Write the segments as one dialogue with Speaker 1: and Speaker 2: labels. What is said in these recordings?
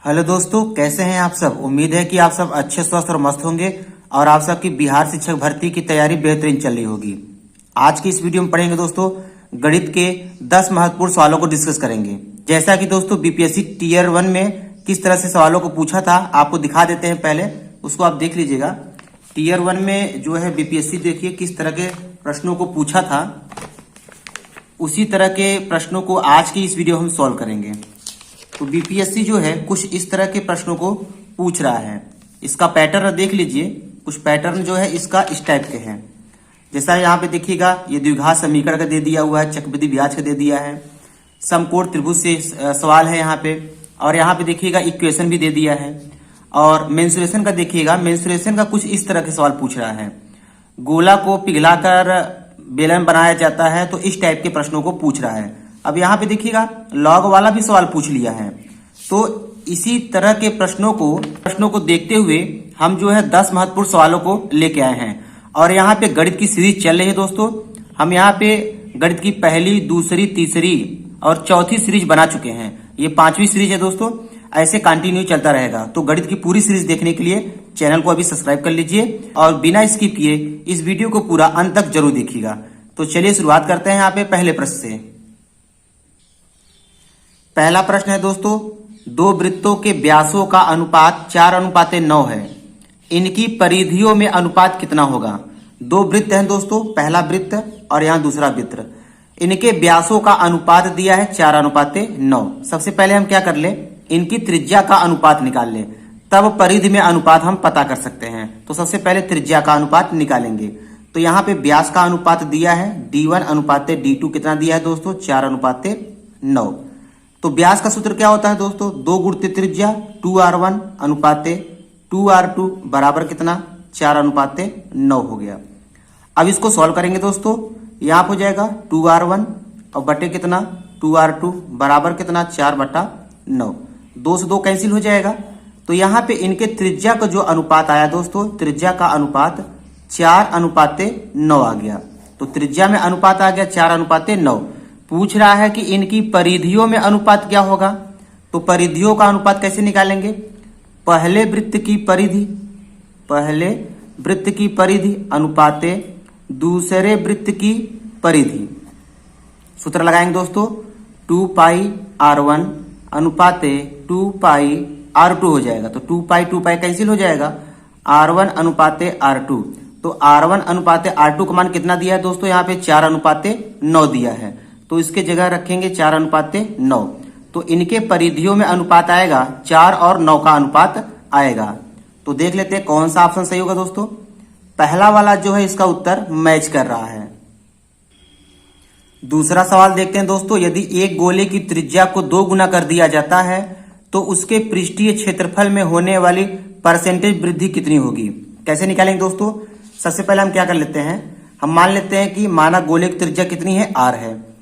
Speaker 1: Hello दोस्तों, कैसे हैं आप सब। उम्मीद है कि आप सब अच्छे, स्वस्थ और मस्त होंगे और आप सबकी बिहार शिक्षक भर्ती की तैयारी बेहतरीन चल रही होगी। आज की इस वीडियो में पढ़ेंगे दोस्तों गणित के 10 महत्वपूर्ण सवालों को डिस्कस करेंगे। जैसा कि दोस्तों बीपीएससी टीयर 1 में किस तरह से सवालों को पूछा था आपको दिखा देते हैं, पहले उसको आप देख लीजिएगा। टीयर 1 में जो है बीपीएससी देखिए किस तरह के प्रश्नों को पूछा था, उसी तरह के प्रश्नों को आज की इस वीडियो हम सॉल्व करेंगे। तो बीपीएससी जो है कुछ इस तरह के प्रश्नों को पूछ रहा है। इसका पैटर्न देख लीजिए, कुछ पैटर्न जो है इसका इस टाइप के हैं। जैसा यहाँ पे देखिएगा, ये द्विघात समीकरण का दे दिया हुआ है, चक्रवृद्धि ब्याज का दे दिया है, समकोण त्रिभुज से सवाल है यहाँ पे, और यहाँ पे देखिएगा इक्वेशन भी दे दिया है। और मेंसुरेशन का देखिएगा, मेंसुरेशन का कुछ इस तरह के सवाल पूछ रहा है। गोला को पिघलाकर बेलन बनाया जाता है, तो इस टाइप के प्रश्नों को पूछ रहा है। अब यहाँ पे देखिएगा लॉग वाला भी सवाल पूछ लिया है। तो इसी तरह के प्रश्नों को देखते हुए हम जो है 10 महत्वपूर्ण सवालों को लेके आए हैं। और यहाँ पे गणित की सीरीज चल रही है दोस्तों। हम यहाँ पे गणित की पहली, दूसरी, तीसरी और चौथी सीरीज बना चुके हैं। ये 5वीं सीरीज है दोस्तों, ऐसे कंटिन्यू चलता रहेगा। तो गणित की पूरी सीरीज देखने के लिए चैनल को अभी सब्सक्राइब कर लीजिए और बिना स्किप किए इस वीडियो को पूरा अंत तक जरूर देखिएगा। तो चलिए शुरुआत करते हैं यहाँ पे पहले प्रश्न से। पहला प्रश्न है दोस्तों, दो वृत्तों के व्यासों का अनुपात 4:9 है। इनकी परिधियों में अनुपात कितना होगा। दो वृत्त हैं दोस्तों, पहला वृत्त और यहाँ दूसरा वृत्त। इनके व्यासों का अनुपात दिया है 4:9। सबसे पहले हम क्या कर ले, इनकी त्रिज्या का अनुपात निकाल ले, तब परिधि में अनुपात हम पता कर सकते हैं। तो सबसे पहले त्रिज्या का अनुपात निकालेंगे। तो यहाँ पे व्यास का अनुपात दिया है D1:D2 कितना दिया है दोस्तों, 4:9। तो व्यास का सूत्र क्या होता है दोस्तों, 2 गुणित त्रिज्या 2r1 अनुपाते 2r2 बराबर कितना, 4:9 हो गया। अब इसको सॉल्व करेंगे दोस्तों। यहाँ हो जाएगा 2r1 और बटे कितना 2r2 बराबर कितना 4/9। 2 से 2 कैंसिल हो जाएगा। तो यहाँ पे इनके त्रिज्या का जो अनुपात आया दोस्तों, त्रिज्या का अनुपात 4:9 आ गया। तो त्रिज्या में अनुपात आ गया 4:9। पूछ रहा है कि इनकी परिधियों में अनुपात क्या होगा। तो परिधियों का अनुपात कैसे निकालेंगे, पहले वृत्त की परिधि अनुपाते दूसरे वृत्त की परिधि। सूत्र लगाएंगे दोस्तों, 2πr1 अनुपाते 2πr2 हो जाएगा। तो 2π कैंसिल हो जाएगा, r1 अनुपाते r2। तो r1 अनुपाते r2 का मान कितना दिया है दोस्तों, यहाँ पे 4:9 दिया है। तो इसके जगह रखेंगे 4:9। तो इनके परिधियों में अनुपात आएगा 4 और 9 का अनुपात आएगा। तो देख लेते हैं कौन सा ऑप्शन सही होगा दोस्तों। पहला वाला जो है इसका उत्तर मैच कर रहा है। दूसरा सवाल देखते हैं दोस्तों, यदि एक गोले की त्रिज्या को 2 गुना कर दिया जाता है तो उसके पृष्ठीय क्षेत्रफल में होने वाली परसेंटेज वृद्धि कितनी होगी। कैसे निकालेंगे दोस्तों। सबसे पहले हम क्या कर लेते हैं, हम मान लेते हैं कि माना गोले की त्रिज्या कितनी है, r है।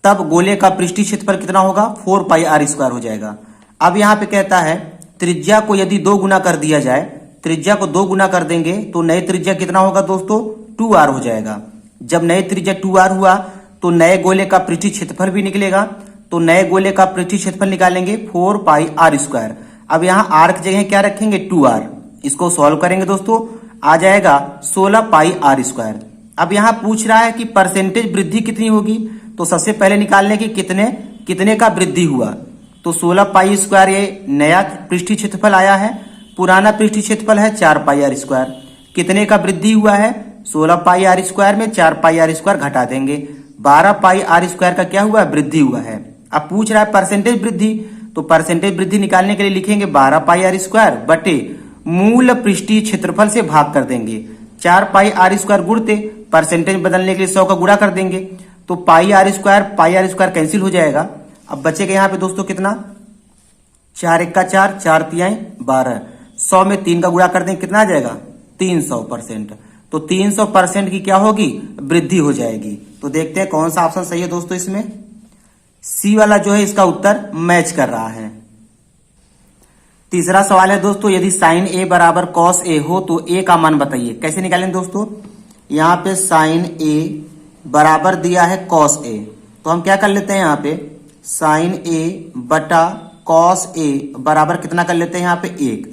Speaker 1: तब गोले का पृष्ठीय क्षेत्रफल कितना होगा, 4πr² हो जाएगा। अब यहाँ पे कहता है त्रिज्या को यदि 2 गुना कर दिया जाए, त्रिज्या को 2 गुना कर देंगे तो नई त्रिज्या कितना होगा दोस्तों, 2r हो जाएगा। जब नई त्रिज्या 2r हुआ तो नए गोले का पृष्ठीय क्षेत्रफल भी निकलेगा। तो नए गोले का पृष्ठीय क्षेत्रफल निकालेंगे 4πr²। अब यहाँ r की जगह क्या रखेंगे, 2r। इसको सॉल्व करेंगे दोस्तों, आ जाएगा 16πr²। अब यहाँ पूछ रहा है कि परसेंटेज वृद्धि कितनी होगी। तो सबसे पहले निकालने की कितने का वृद्धि हुआ। तो 16π² ये नया पृष्ठीय क्षेत्रफल आया है, पुराना पृष्ठीय क्षेत्रफल है 4πr²। कितने का वृद्धि हुआ है, 16πr² में 4πr² घटा देंगे, 12πr² का क्या हुआ, वृद्धि हुआ है। अब पूछ रहा है परसेंटेज वृद्धि। तो परसेंटेज वृद्धि निकालने के लिए लिखेंगे 12πr² बटे मूल पृष्ठीय क्षेत्रफल से भाग कर देंगे। 4πr² गुणते परसेंटेज बदलने के लिए 100 का गुणा कर देंगे। तो πr² कैंसिल हो जाएगा। अब बचेगा यहाँ पे दोस्तों कितना, 4 × 1 = 4, 4 × 3 = 12। 100 में 3 का गुणा कर देंगे, कितना आ जाएगा, 300%। तो 300% की क्या होगी, वृद्धि हो जाएगी। तो देखते हैं कौन सा ऑप्शन सही है दोस्तों। इसमें सी वाला जो है इसका उत्तर मैच कर रहा है। तीसरा सवाल है दोस्तों, यदि sin a बराबर cos a हो तो a का मान बताइए। कैसे निकालेंगे दोस्तों, यहाँ पे sin a बराबर दिया है cos a। तो हम क्या कर लेते हैं, यहाँ पे sin a बटा कॉस ए बराबर कितना कर लेते हैं यहाँ पे 1।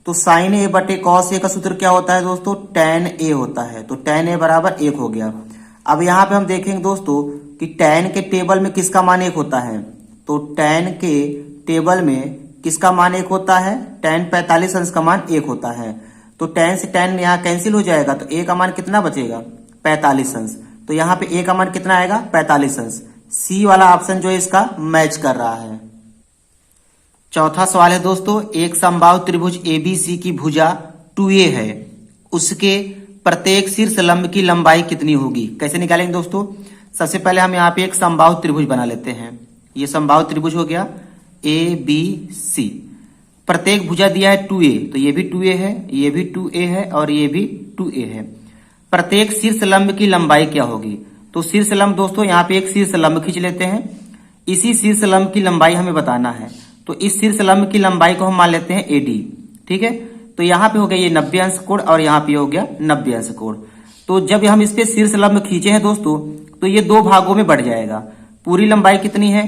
Speaker 1: तो साइन ए बटे कॉस ए का सूत्र क्या होता है दोस्तों, tan ए होता है। तो tan ए बराबर 1 हो गया। अब यहाँ पे हम देखेंगे दोस्तों कि tan के टेबल में किसका मान 1 होता है। तो tan के टेबल में किसका मान 1 होता है, tan 45 अंश का मान 1 होता है। तो tan से tan यहाँ कैंसिल हो जाएगा, तो a का मान कितना बचेगा, 45 अंश। तो यहाँ पे a का मान कितना आएगा, 45 अंश। सी वाला ऑप्शन जो है इसका मैच कर रहा है। चौथा सवाल है दोस्तों, एक समबाहु त्रिभुज ABC की भुजा 2a है, उसके प्रत्येक शीर्ष लंब की लंबाई कितनी होगी। कैसे निकालेंगे दोस्तों, सबसे पहले हम यहाँ पे एक समबाहु त्रिभुज बना लेते हैं। ये समबाहु त्रिभुज हो गया ABC। प्रत्येक भुजा दिया है 2a, तो ये भी 2a है, ये भी 2a है और ये भी 2a है। प्रत्येक शीर्ष लंब की लंबाई क्या होगी। तो शीर्ष लंब दोस्तों यहाँ पे एक शीर्ष लंब खींच लेते हैं। इसी शीर्ष लंब की लंबाई हमें बताना है। तो इस शीर्ष लंब की लंबाई को हम मान लेते हैं AD। ठीक है, तो यहाँ पे हो गया ये 90 अंश कोण और यहाँ पे हो गया 90 अंश कोण। तो जब हम इस पे शीर्ष लंब खींचे हैं दोस्तों, तो ये 2 भागों में बढ़ जाएगा। पूरी लंबाई कितनी है,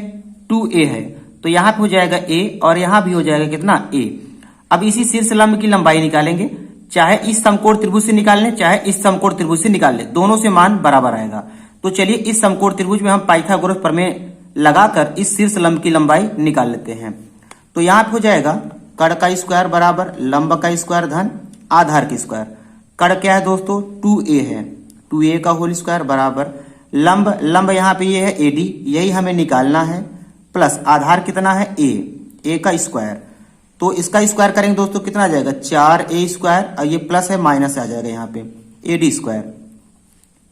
Speaker 1: 2a है, तो यहाँ पे हो जाएगा a और यहाँ भी हो जाएगा कितना, a। अब इसी शीर्ष लंब की लंबाई निकालेंगे, चाहे इस समकोण त्रिभुज से निकाल लें चाहे इस समकोण त्रिभुज से निकाल लें, दोनों से मान बराबर आएगा। तो चलिए इस समकोण त्रिभुज में हम पाइथागोरस प्रमेय लगाकर इस शीर्ष लंब की लंबाई निकाल लेते हैं। तो यहाँ पे हो जाएगा कड़ का स्क्वायर बराबर लंब का स्क्वायर धन आधार का स्क्वायर। कड़ क्या है दोस्तों, 2a है, 2a का होल स्क्वायर बराबर लंब यहाँ पे ये है AD, यही हमें निकालना है, प्लस आधार कितना है a का स्क्वायर। तो इसका स्क्वायर करेंगे दोस्तों कितना आ जाएगा, 4a स्क्वायर और ये प्लस है माइनस आ जाएगा यहाँ पे AD स्क्वायर।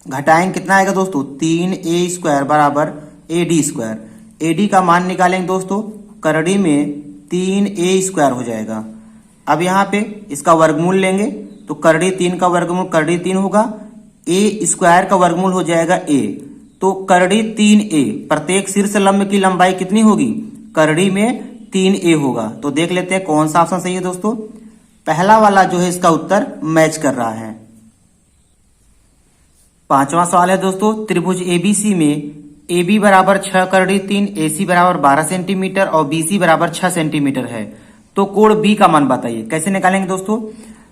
Speaker 1: घटाएंगे कितना आएगा दोस्तों, 3a स्क्वायर बराबर AD स्क्वायर। AD का मान निकालेंगे दोस्तों, करड़ी में 3a स्क्वायर हो जाएगा। अब यहाँ पे इसका वर्गमूल लेंगे, तो करड़ी 3 का वर्गमूल करड़ी 3 होगा, a स्क्वायर का वर्गमूल हो जाएगा a। तो करड़ी 3a, प्रत्येक शीर्ष लंब की लंबाई कितनी होगी, करड़ी में 3a होगा। तो देख लेते हैं कौन सा ऑप्शन सही है दोस्तों। पहला वाला जो है इसका उत्तर मैच कर रहा है। पांचवा सवाल है दोस्तों, त्रिभुज ABC में AB बराबर 6 करड़ी 3, AC बराबर 12 सेंटीमीटर और BC बराबर 6 सेंटीमीटर है। तो कोण B का मान बताइए। कैसे निकालेंगे दोस्तों,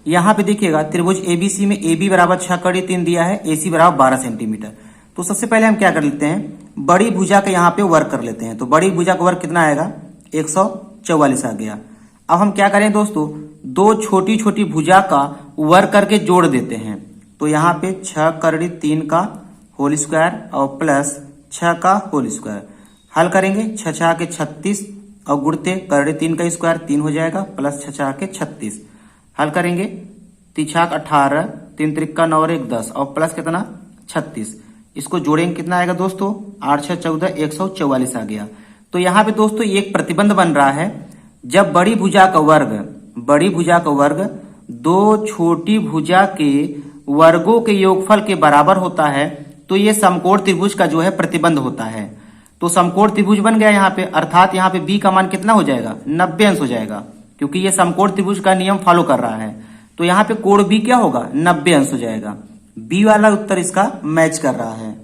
Speaker 1: यहाँ पे देखिएगा त्रिभुज ABC में AB बराबर 6 करड़ी 3 दिया है, AC बराबर 12 सेंटीमीटर। तो सबसे पहले हम क्या कर लेते हैं, बड़ी भुजा का यहाँ पे वर्ग कर लेते हैं। तो बड़ी भुजा का वर्ग कितना आएगा, 144 आ गया। अब हम क्या करें दोस्तों, 2 छोटी छोटी भुजा का वर्ग करके जोड़ देते हैं। तो यहाँ पे 6 करड़ी 3 का होल स्क्वायर और प्लस 6 का होल स्क्वायर। हल करेंगे, 6 6 के 36 और गुणते करड़ी 3 का स्क्वायर 3 हो जाएगा, प्लस 6 6 के 36। हल करेंगे, 3 6 18, 3 त्रिका 9 और 1 10 और प्लस कितना 36। इसको जोड़ेंगे कितना आएगा दोस्तों, 8 6 14, 144 आ गया। तो यहाँ पे दोस्तों एक प्रतिबंध बन रहा है, जब बड़ी भुजा का वर्ग 2 छोटी भुजा के वर्गों के योगफल के बराबर होता है, तो ये समकोण त्रिभुज का जो है प्रतिबंध होता है। तो समकोण त्रिभुज बन गया यहाँ पे, अर्थात यहाँ पे B का मान कितना हो जाएगा, 90 अंश हो जाएगा, क्योंकि ये समकोण त्रिभुज का नियम फॉलो कर रहा है। तो यहाँ पे कोण B क्या होगा, 90 अंश हो जाएगा। B वाला उत्तर इसका मैच कर रहा है।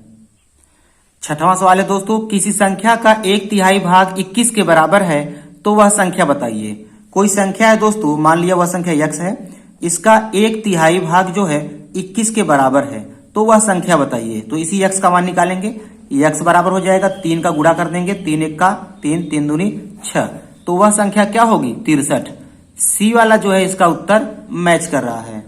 Speaker 1: छठवां सवाल है दोस्तों, किसी संख्या का 1/3 भाग 21 के बराबर है, तो वह संख्या बताइए। कोई संख्या है दोस्तों, मान लिया वह संख्या x है, इसका 1/3 भाग जो है 21 के बराबर है, तो वह संख्या बताइए। तो इसी x का मान निकालेंगे, x बराबर हो जाएगा 3 का गुणा कर देंगे, 3 1 का 3, 3 दूनी 6, तो वह संख्या क्या होगी, 63। सी वाला जो है इसका उत्तर मैच कर रहा है।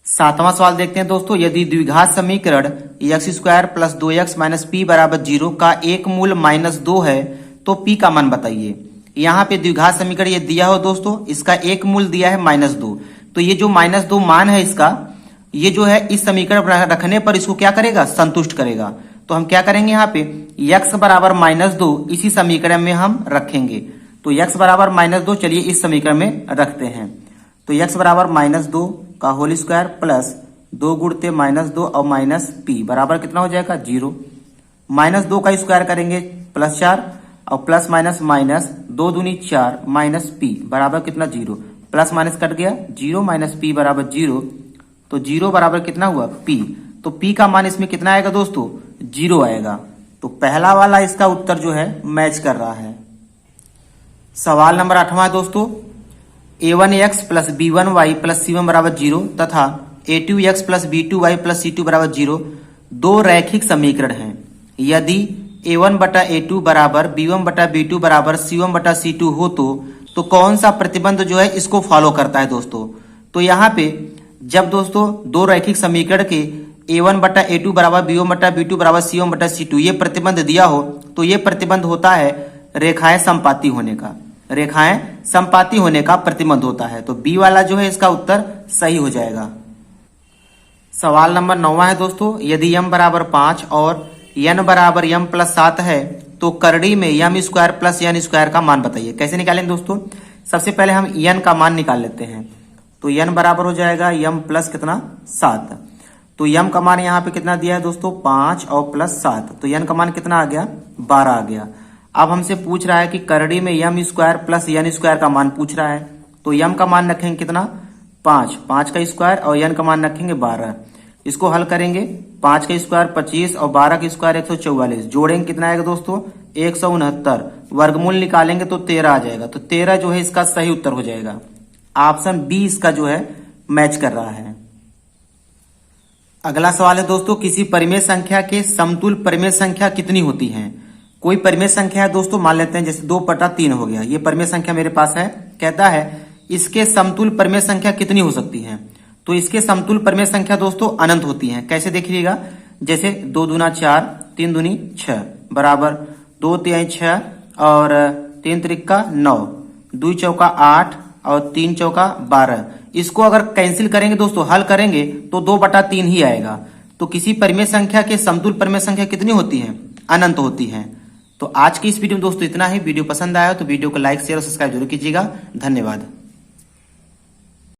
Speaker 1: सातवां सवाल देखते हैं दोस्तों, यदि द्विघात समीकरण x² + 2x - p बराबर 0 का एक मूल -2 है, तो p का मान बताइए। यहाँ पे द्विघात समीकरण ये दिया हो दोस्तों, इसका एक मूल दिया है -2, तो ये जो -2 मान है इसका, ये जो है इस समीकरण रखने पर इसको क्या करेगा, संतुष्ट करेगा। तो हम क्या करेंगे, यहाँ पे x बराबर -2 इसी समीकरण में हम रखेंगे। तो x बराबर -2 चलिए इस समीकरण में रखते हैं। तो x बराबर -2 का होल स्क्वायर प्लस 2 गुणते -2 और -p बराबर कितना हो जाएगा, 0। -2 का स्क्वायर करेंगे +4 और प्लस माइनस माइनस 2 दूनी 4 माइनस p बराबर कितना, 0। प्लस माइनस कट गया, 0 - p बराबर 0। तो 0 बराबर कितना हुआ, p। तो p का मान इसमें कितना आएगा दोस्तों, 0 आएगा। तो पहला वाला इसका उत्तर जो है मैच कर रहा है। सवाल नंबर 8वां है दोस्तों, a1x plus b1y plus c1 बराबर 0 तथा a2x plus b2y plus c2 बराबर 0 दो रैखिक समीकरण हैं। यदि a1 बटा a2 बराबर b1 बटा b2 बराबर c1 बटा c2 हो तो कौन सा प्रतिबंध जो है इसको फॉलो करता है दोस्तों। तो यहाँ पे जब दोस्तों दो रैखिक समीकरण के a1 बटा a2 बराबर b1 बटा b2 बराबर c1 बटा c2 ये प्रतिबंध दिया हो तो ये प्रतिबंध होता है रेखाएं समपाती होने का, रेखाएं समपाती होने का प्रतिबंध होता है। तो बी वाला जो है इसका उत्तर सही हो जाएगा। सवाल नंबर 9वां है दोस्तों, यदि m बराबर 5 और n बराबर m प्लस 7 है तो करड़ी में m square plus n square का मान बताइए। कैसे निकालेंगे दोस्तों, सबसे पहले हम n का मान निकाल लेते हैं। तो n बराबर हो जाएगा m प्लस कितना 7। तो m का मान यहाँ पे कितना दिया है दोस्तों 5 और प्लस 7, तो n का मान कितना आ गया 12 आ गया। अब हमसे पूछ रहा है कि करड़ी में m square plus n square का मान पूछ रहा है। तो m का मान रखेंगे कितना 5, 5 का स्क्वायर और n का मान रखेंगे 12। इसको हल करेंगे, 5 का स्क्वायर 25 और 12 का स्क्वायर 144, जोड़ेंगे कितना आएगा दोस्तों 169, वर्गमूल निकालेंगे तो 13 आ जाएगा। तो 13 जो है इसका सही उत्तर हो जाएगा। ऑप्शन बी इसका जो है मैच कर रहा है। अगला सवाल है दोस्तों, किसी परिमेय संख्या के समतुल्य परिमेय संख्या कितनी होती है। कोई परिमेय संख्या है दोस्तों, मान लेते हैं जैसे 2/3 हो गया, ये परिमेय संख्या मेरे पास है। कहता है इसके समतुल्य परिमेय संख्या कितनी हो सकती है। तो इसके समतुल्य परिमेय संख्या दोस्तों अनंत होती है। कैसे देखिएगा, जैसे 2 दूना 4, 3 दूनी 6 बराबर 2 तिहाई 6 और 3 त्रिका 9, 2 चौका 8 और 3 चौका 12। इसको अगर कैंसिल करेंगे दोस्तों, हल करेंगे तो 2/3 ही आएगा। तो किसी परिमेय संख्या के समतुल्य परिमेय संख्या कितनी होती है, अनंत होती है। तो आज की इस वीडियो में दोस्तों इतना ही। वीडियो पसंद आया तो वीडियो को लाइक शेयर और सब्सक्राइब जरूर कीजिएगा। धन्यवाद।